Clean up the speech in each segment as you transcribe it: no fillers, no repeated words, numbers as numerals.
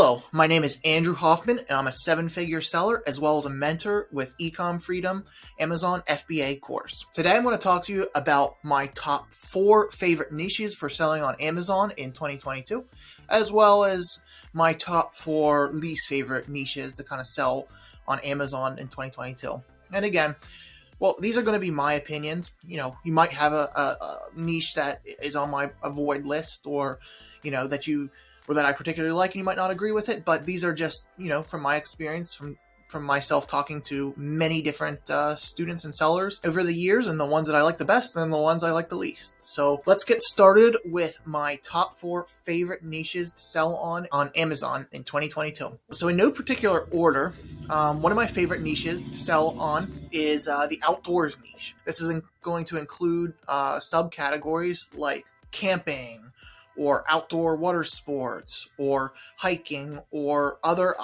Hello, my name is Andrew Hoffman, and I'm a seven-figure seller as well as a mentor with Ecom Freedom Amazon FBA course. Today I'm going to talk to you about my top 4 favorite niches for selling on Amazon in 2022, as well as my top 4 least favorite niches to kind of sell on Amazon in 2022. And again, well, these are going to be my opinions. You might have a niche that is on my avoid list, or that I particularly like, and you might not agree with it, but these are just, from my experience, from myself talking to many different students and sellers over the years, and the ones that I like the best and the ones I like the least. So let's get started with my top 4 favorite niches to sell on Amazon in 2022. So in no particular order, one of my favorite niches to sell on is the outdoors niche. This is going to include subcategories like camping, or outdoor water sports, or hiking, or other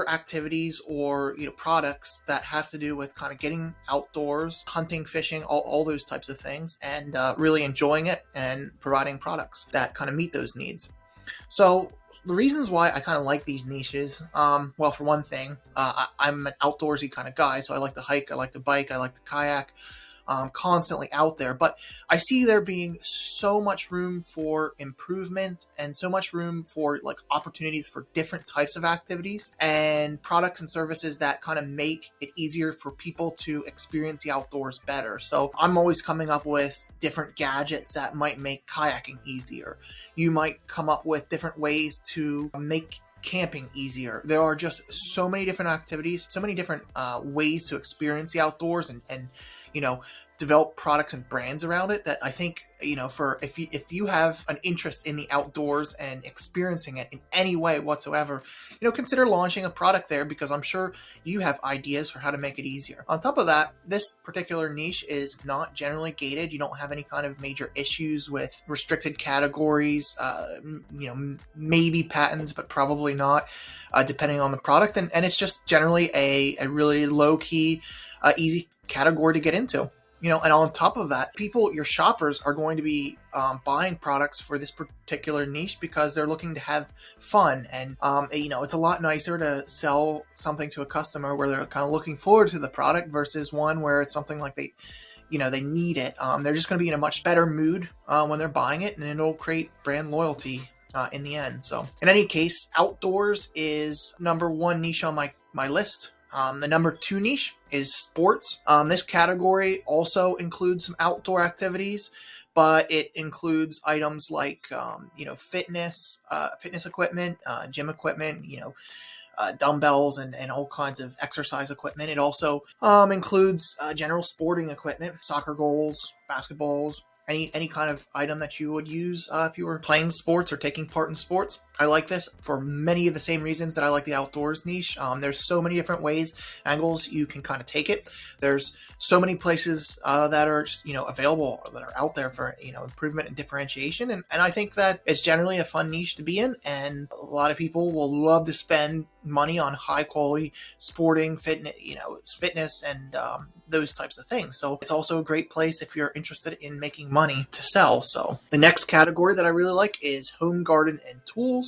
activities, or products that have to do with kind of getting outdoors, hunting, fishing, all those types of things, and really enjoying it and providing products that kind of meet those needs. So the reasons why I kind of like these niches, well, for one thing, I'm an outdoorsy kind of guy, so I like to hike, I like to bike, I like to kayak. Constantly out there, but I see there being so much room for improvement and so much room for opportunities for different types of activities and products and services that kind of make it easier for people to experience the outdoors better. So I'm always coming up with different gadgets that might make kayaking easier. You might come up with different ways to make camping easier. There are just so many different activities, so many different ways to experience the outdoors and develop products and brands around it that I think, for if you have an interest in the outdoors and experiencing it in any way whatsoever, consider launching a product there, because I'm sure you have ideas for how to make it easier. On top of that, this particular niche is not generally gated. You don't have any kind of major issues with restricted categories, maybe patents, but probably not, depending on the product. And it's just generally a really low-key, easy category to get into. And on top of that, your shoppers are going to be buying products for this particular niche because they're looking to have fun. And, it's a lot nicer to sell something to a customer where they're kind of looking forward to the product versus one where it's something like they need it. They're just going to be in a much better mood when they're buying it, and it'll create brand loyalty in the end. So in any case, outdoors is number 1 niche on my list. The number 2 niche is sports. This category also includes some outdoor activities, but it includes items like, fitness equipment, gym equipment, dumbbells and all kinds of exercise equipment. It also includes general sporting equipment, soccer goals, basketballs, any kind of item that you would use if you were playing sports or taking part in sports. I like this for many of the same reasons that I like the outdoors niche. There's so many different angles you can kind of take it. There's so many places that are available, that are out there for improvement and differentiation, and I think that it's generally a fun niche to be in, and a lot of people will love to spend money on high quality sporting fitness and those types of things. So it's also a great place if you're interested in making money to sell. So the next category that I really like is home, garden, and tools.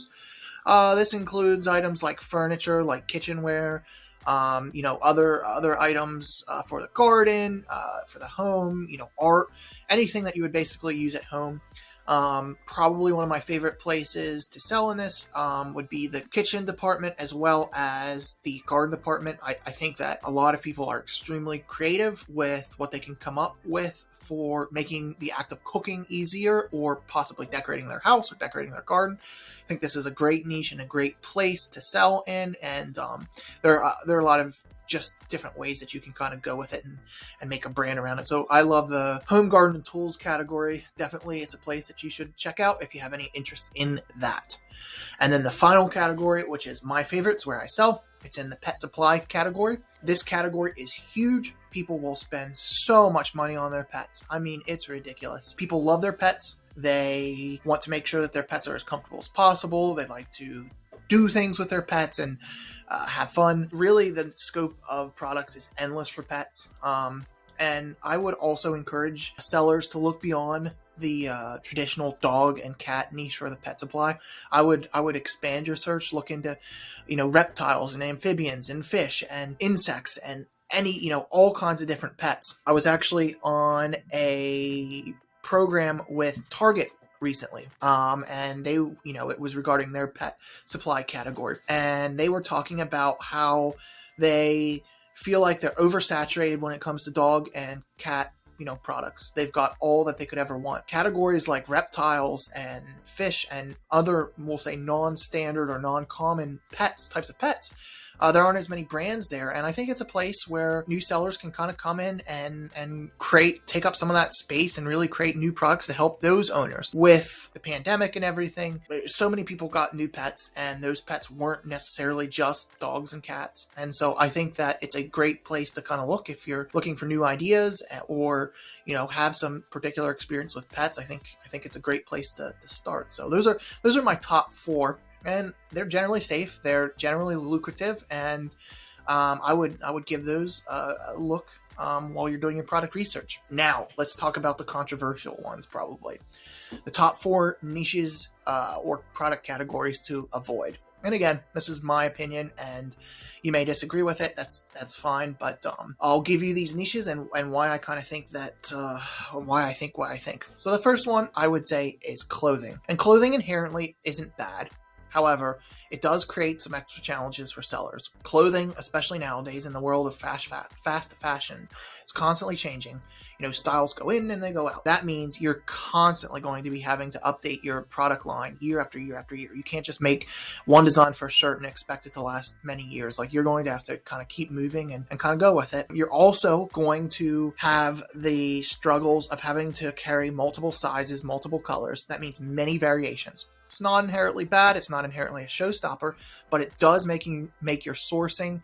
This includes items like furniture, like kitchenware, other items for the garden, for the home, art, anything that you would basically use at home. Probably one of my favorite places to sell in this would be the kitchen department as well as the garden department. I think that a lot of people are extremely creative with what they can come up with for making the act of cooking easier, or possibly decorating their house or decorating their garden. I think this is a great niche and a great place to sell in, and there are a lot of just different ways that you can kind of go with it and make a brand around it. So I love the home, garden, and tools category. Definitely, it's a place that you should check out if you have any interest in that. And then the final category, which is my favorite, it's where I sell. It's in the pet supply category. This category is huge. People will spend so much money on their pets. I mean, it's ridiculous. People love their pets. They want to make sure that their pets are as comfortable as possible. They like to do things with their pets and have fun. Really, the scope of products is endless for pets. And I would also encourage sellers to look beyond the traditional dog and cat niche for the pet supply. I would expand your search, look into, reptiles and amphibians and fish and insects and any, all kinds of different pets. I was actually on a program with Target recently, and they, it was regarding their pet supply category, and they were talking about how they feel like they're oversaturated when it comes to dog and cat products. They've got all that they could ever want. Categories like reptiles and fish and other, we'll say, non-standard or non-common types of pets. There aren't as many brands there, and I think it's a place where new sellers can kind of come in and take up some of that space and really create new products to help those owners. With the pandemic and everything, so many people got new pets, and those pets weren't necessarily just dogs and cats. And so I think that it's a great place to kind of look if you're looking for new ideas or have some particular experience with pets. I think it's a great place to start. So those are my top 4. And they're generally safe, they're generally lucrative, and I would give those a look while you're doing your product research. Now, let's talk about the controversial ones, probably. The top 4 niches or product categories to avoid. And again, this is my opinion, and you may disagree with it. That's fine, but I'll give you these niches and why I kind of think that, why I think what I think. So the first one I would say is clothing. And clothing inherently isn't bad. However, it does create some extra challenges for sellers. Clothing, especially nowadays in the world of fast fashion, is constantly changing. Styles go in and they go out. That means you're constantly going to be having to update your product line year after year after year. You can't just make one design for a shirt and expect it to last many years. Like, you're going to have to kind of keep moving and kind of go with it. You're also going to have the struggles of having to carry multiple sizes, multiple colors. That means many variations. It's not inherently bad. It's not inherently a showstopper, but it does make your sourcing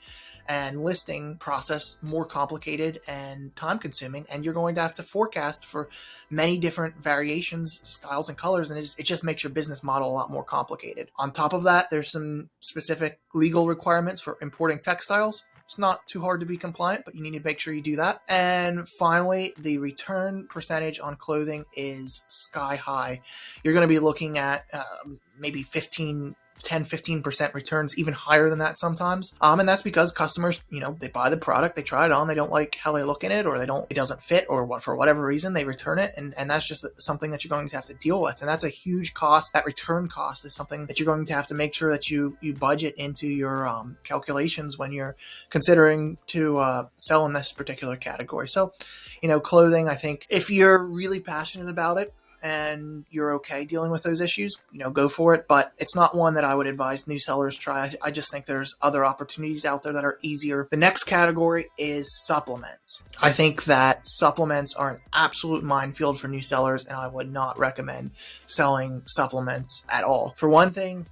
and listing process more complicated and time consuming. And you're going to have to forecast for many different variations, styles, and colors. And it just makes your business model a lot more complicated. On top of that, there's some specific legal requirements for importing textiles. It's not too hard to be compliant, but you need to make sure you do that. And finally, the return percentage on clothing is sky high. You're going to be looking at maybe 10-15% returns, even higher than that sometimes. And that's because customers, they buy the product, they try it on, they don't like how they look in it, or it doesn't fit, or for whatever reason, they return it. And that's just something that you're going to have to deal with. And that's a huge cost. That return cost is something that you're going to have to make sure that you budget into your calculations when you're considering to sell in this particular category. So, clothing, I think if you're really passionate about it, and you're okay dealing with those issues, go for it. But it's not one that I would advise new sellers try. I just think there's other opportunities out there that are easier. The next category is supplements. I think that supplements are an absolute minefield for new sellers, and I would not recommend selling supplements at all. For one thing,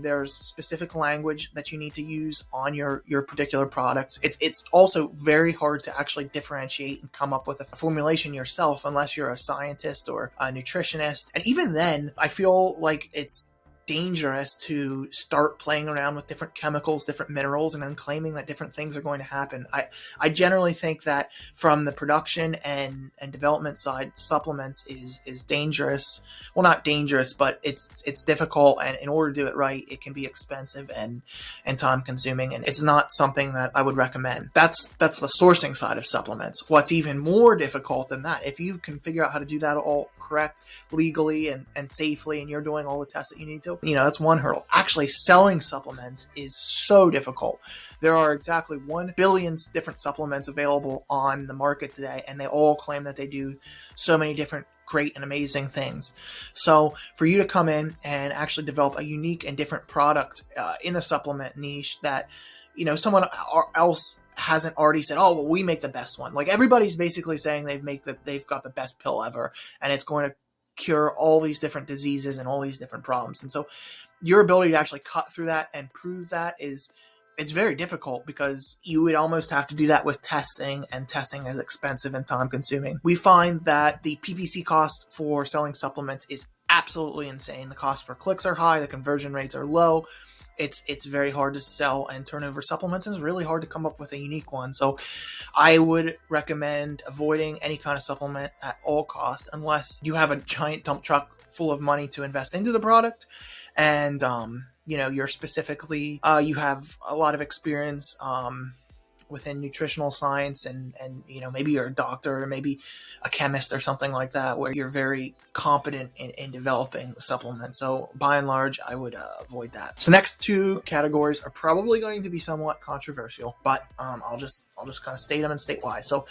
there's specific language that you need to use on your particular products. It's also very hard to actually differentiate and come up with a formulation yourself unless you're a scientist or a nutritionist. And even then, I feel like it's dangerous to start playing around with different chemicals, different minerals, and then claiming that different things are going to happen. I generally think that from the production and development side, supplements is dangerous. Well, not dangerous, but it's difficult, and in order to do it right, it can be expensive and time consuming, and it's not something that I would recommend. That's the sourcing side of supplements. What's even more difficult than that, if you can figure out how to do that all correct, legally and safely, and you're doing all the tests that you need to, that's one hurdle. Actually, selling supplements is so difficult. There are exactly 1 billion different supplements available on the market today, and they all claim that they do so many different great and amazing things. So for you to come in and actually develop a unique and different product in the supplement niche that, someone else hasn't already said, oh, well, we make the best one. Like, everybody's basically saying they've got the best pill ever, and it's going to cure all these different diseases and all these different problems. And so your ability to actually cut through that and prove that it's very difficult, because you would almost have to do that with testing, and testing is expensive and time consuming. We find that the PPC cost for selling supplements is absolutely insane. The cost per clicks are high, the conversion rates are low, it's very hard to sell and turn over supplements, and it's really hard to come up with a unique one. So I would recommend avoiding any kind of supplement at all costs, unless you have a giant dump truck full of money to invest into the product, and you're specifically you have a lot of experience within nutritional science, and maybe you're a doctor or maybe a chemist or something like that, where you're very competent in developing supplements. So by and large, I would avoid that. So next two categories are probably going to be somewhat controversial, but I'll just kind of state them and state why. So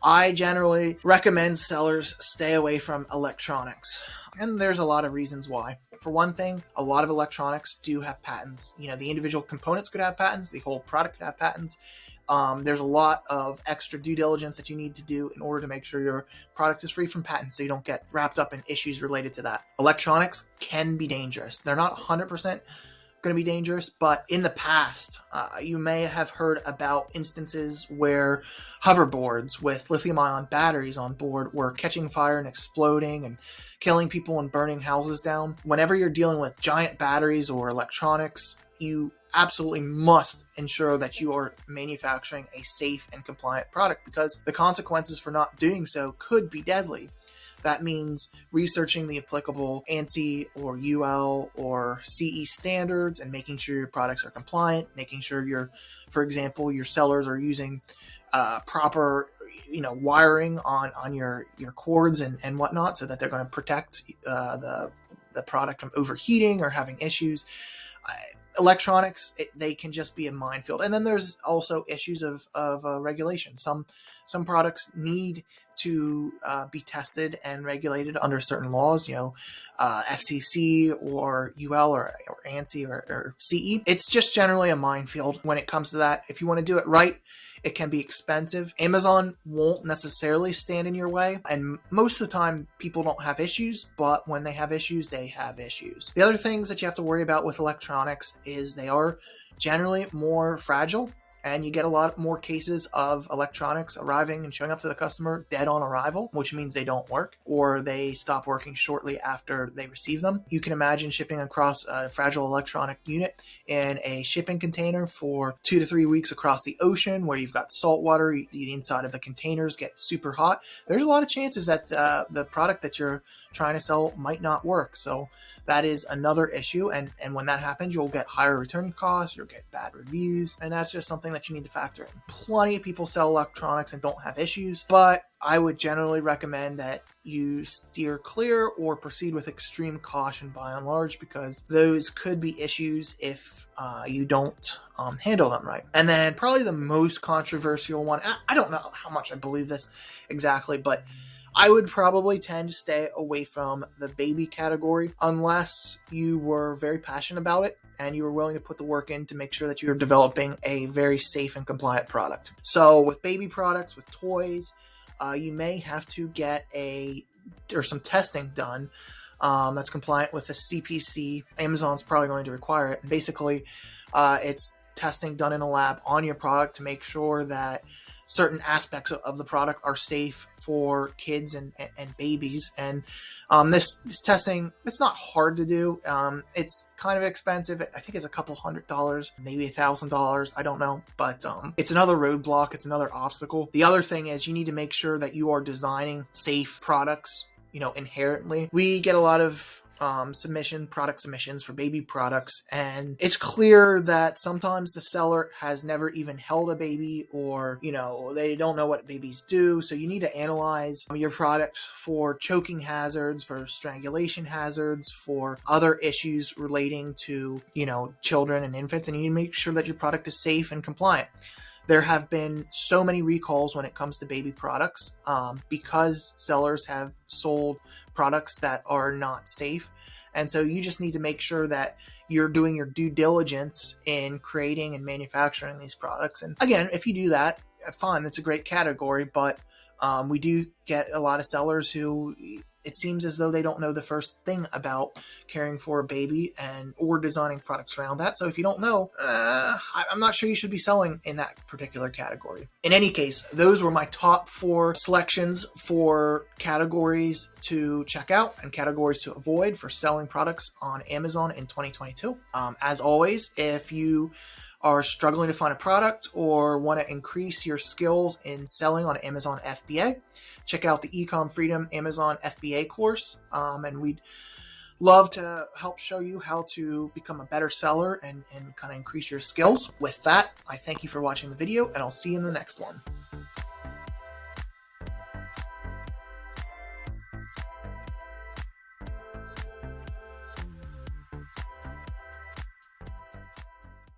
I generally recommend sellers stay away from electronics, and there's a lot of reasons why. For one thing, a lot of electronics do have patents. The individual components could have patents, the whole product could have patents. There's a lot of extra due diligence that you need to do in order to make sure your product is free from patents, so you don't get wrapped up in issues related to that. Electronics can be dangerous. They're not 100% going to be dangerous, but in the past, you may have heard about instances where hoverboards with lithium-ion batteries on board were catching fire and exploding and killing people and burning houses down. Whenever you're dealing with giant batteries or electronics, you absolutely must ensure that you are manufacturing a safe and compliant product, because the consequences for not doing so could be deadly. That means researching the applicable ANSI or UL or CE standards and making sure your products are compliant, making sure for example, your sellers are using proper wiring on your cords and whatnot, so that they're going to protect the product from overheating or having issues. Electronics, they can just be a minefield. And then there's also issues of regulation. Some products need to be tested and regulated under certain laws, FCC or UL or ANSI or CE. It's just generally a minefield when it comes to that. If you want to do it right, it can be expensive. Amazon won't necessarily stand in your way, and most of the time people don't have issues, but when they have issues, they have issues. The other things that you have to worry about with electronics is they are generally more fragile, and you get a lot more cases of electronics arriving and showing up to the customer dead on arrival, which means they don't work or they stop working shortly after they receive them. You can imagine shipping across a fragile electronic unit in a shipping container for 2 to 3 weeks across the ocean, where you've got salt water, the inside of the containers get super hot. There's a lot of chances that the product that you're trying to sell might not work. So that is another issue. And when that happens, you'll get higher return costs, you'll get bad reviews, and that's just something that you need to factor in. Plenty of people sell electronics and don't have issues, but I would generally recommend that you steer clear or proceed with extreme caution by and large, because those could be issues if you don't handle them right. And then probably the most controversial one, I don't know how much I believe this exactly, but I would probably tend to stay away from the baby category unless you were very passionate about it and you were willing to put the work in to make sure that you're developing a very safe and compliant product. So with baby products, with toys, you may have to get some testing done that's compliant with the CPC. Amazon's probably going to require it. And basically, it's testing done in a lab on your product to make sure that certain aspects of the product are safe for kids and babies. And this testing, it's not hard to do. It's kind of expensive. I think it's a couple $100, maybe $1,000. I don't know, but it's another roadblock. It's another obstacle. The other thing is you need to make sure that you are designing safe products, inherently. We get a lot of product submissions for baby products, and it's clear that sometimes the seller has never even held a baby, or they don't know what babies do. So you need to analyze your product for choking hazards, for strangulation hazards, for other issues relating to children and infants, and you need to make sure that your product is safe and compliant. There have been so many recalls when it comes to baby products because sellers have sold products that are not safe. And so you just need to make sure that you're doing your due diligence in creating and manufacturing these products. And again, if you do that, fine, that's a great category. But we do get a lot of sellers who it seems as though they don't know the first thing about caring for a baby or designing products around that. So if you don't know, I'm not sure you should be selling in that particular category. In any case, those were my top 4 selections for categories to check out and categories to avoid for selling products on Amazon in 2022. As always, if you are struggling to find a product or want to increase your skills in selling on Amazon FBA, check out the Ecom Freedom Amazon FBA course. And we'd love to help show you how to become a better seller and kind of increase your skills. With that, I thank you for watching the video, and I'll see you in the next one.